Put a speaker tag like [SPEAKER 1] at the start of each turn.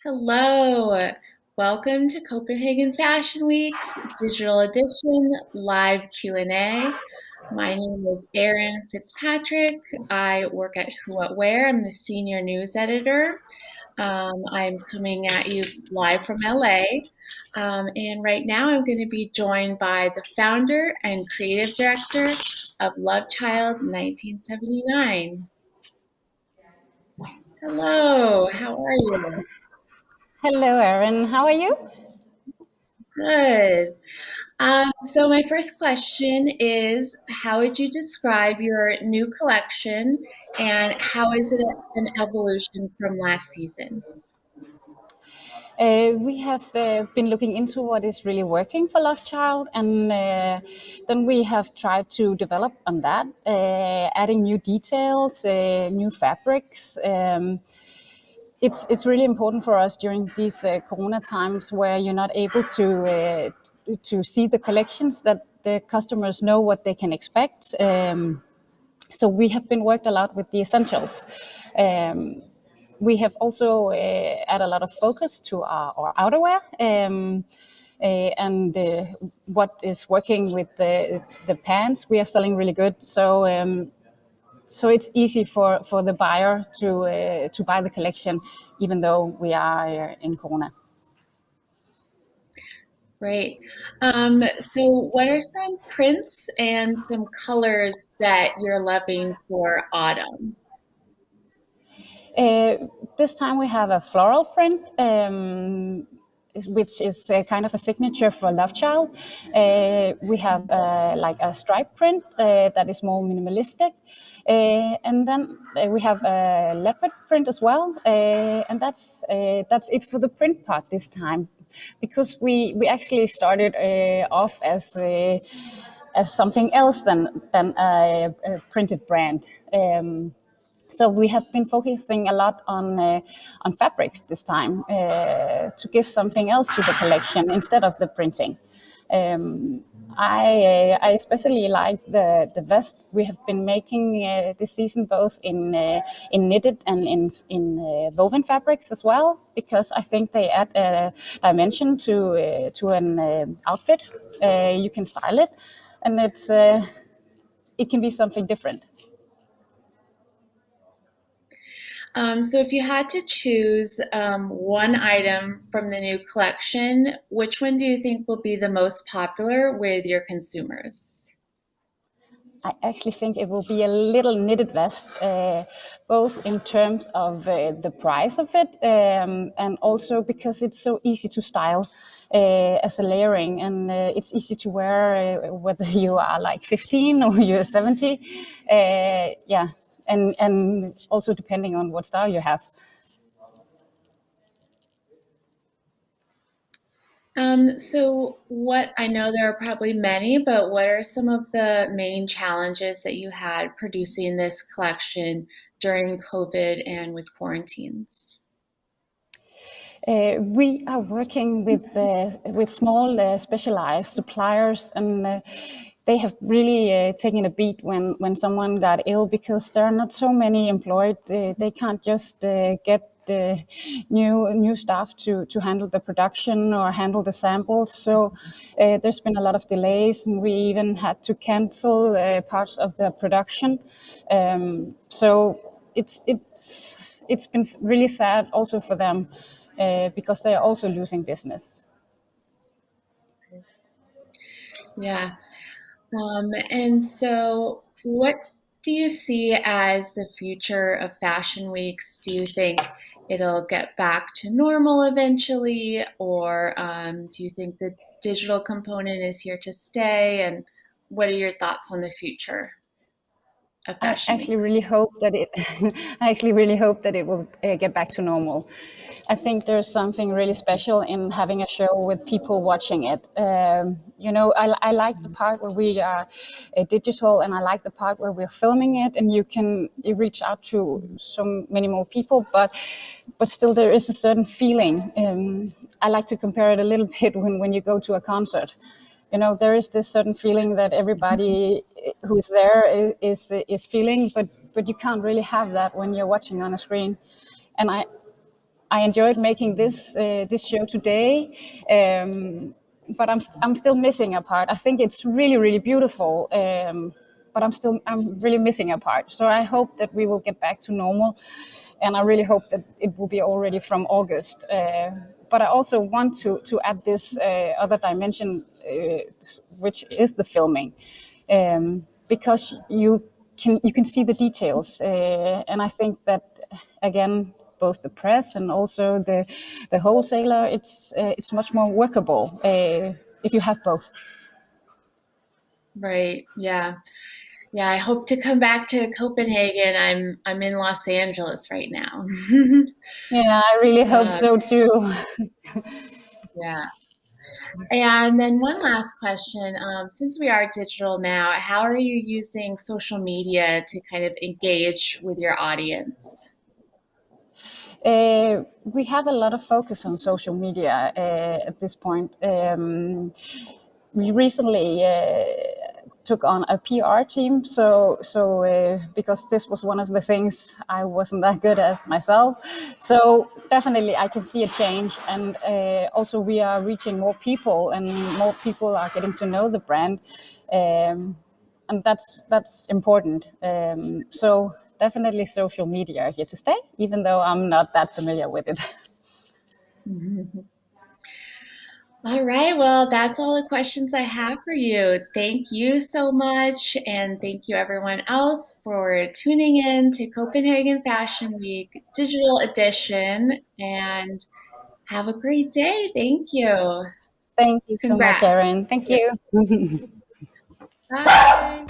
[SPEAKER 1] Hello, welcome to Copenhagen Fashion Week's Digital Edition live Q&A. My name is Erin Fitzpatrik. I work at WhoWhatWear. I'm the senior news editor. I'm coming at you live from LA. And right now I'm going to be joined by the founder and creative director of Lovechild 1979. Hello, how are you?
[SPEAKER 2] Hello, Erin. How are you?
[SPEAKER 1] Good. So my first question is, how would you describe your new collection and how is it an evolution from last season?
[SPEAKER 2] We have been looking into what is really working for Lovechild, and then we have tried to develop on that, adding new details, new fabrics. It's really important for us during these Corona times where you're not able to see the collections that the customers know what they can expect. So we have been worked a lot with the essentials. Um, we have also added a lot of focus to our outerwear and what is working with the pants. We are selling really good, so it's easy for the buyer to buy the collection, even though we are in Corona.
[SPEAKER 1] Great. So what are some prints and some colors that you're loving for autumn?
[SPEAKER 2] Uh, this time we have a floral print, which is kind of a signature for Lovechild. We have like a stripe print that is more minimalistic. And then we have a leopard print as well. And that's it for the print part this time. Because we actually started off as something else than a printed brand. So we have been focusing a lot on fabrics this time to give something else to the collection instead of the printing. Um, I especially like the vest we have been making this season, both in knitted and in woven fabrics as well, because I think they add a dimension to an outfit. You can style it, and it can be something different.
[SPEAKER 1] So if you had to choose one item from the new collection, which one do you think will be the most popular with your consumers?
[SPEAKER 2] I actually think it will be a little knitted vest, both in terms of the price of it and also because it's so easy to style as a layering, and it's easy to wear whether you are like 15 or you're 70. Yeah, and also depending on what style you have.
[SPEAKER 1] So what I know there are probably many, but what are some of the main challenges that you had producing this collection during COVID and with quarantines?
[SPEAKER 2] We are working with small specialized suppliers, and they have really taken a beat when someone got ill because there are not so many employed. They can't just get the new staff to handle the production or handle the samples. So there's been a lot of delays, and we even had to cancel parts of the production. So it's been really sad also for them because they are also losing business.
[SPEAKER 1] Yeah. And so what do you see as the future of fashion weeks? Do you think it'll get back to normal eventually, or do you think the digital component is here to stay? And what are your thoughts on the future of
[SPEAKER 2] I
[SPEAKER 1] fashion
[SPEAKER 2] actually really
[SPEAKER 1] weeks?
[SPEAKER 2] hope that it. I actually really hope that it will get back to normal. I think there's something really special in having a show with people watching it. I like the part where we are digital, and I like the part where we're filming it, and you reach out to so many more people. But still, there is a certain feeling. I like to compare it a little bit when you go to a concert. There is this certain feeling that everybody who's there is feeling, but you can't really have that when you're watching on a screen. And I I enjoyed making this show today, but I'm still missing a part. I think it's really really beautiful, but I'm really missing a part. So I hope that we will get back to normal, and I really hope that it will be already from August. But I also want to add this other dimension, which is the filming, because you can see the details, and I think that again, both the press and also the wholesaler, it's much more workable if you have both.
[SPEAKER 1] Right. Yeah. Yeah, I hope to come back to Copenhagen. I'm in Los Angeles right now.
[SPEAKER 2] Yeah, I really hope
[SPEAKER 1] uh,
[SPEAKER 2] so too.
[SPEAKER 1] yeah. And then one last question. Since we are digital now, how are you using social media to kind of engage with your audience?
[SPEAKER 2] We have a lot of focus on social media at this point. We recently took on a PR team, so because this was one of the things I wasn't that good at myself, so definitely I can see a change, and also we are reaching more people, and more people are getting to know the brand. And that's important. So definitely social media are here to stay, even though I'm not that familiar with it.
[SPEAKER 1] All right, well, that's all the questions I have for you. Thank you so much, and thank you everyone else for tuning in to Copenhagen Fashion Week Digital Edition, and have a great day. Thank you.
[SPEAKER 2] Thank you so much,
[SPEAKER 1] Congrats.
[SPEAKER 2] Erin. Thank you.
[SPEAKER 1] Bye.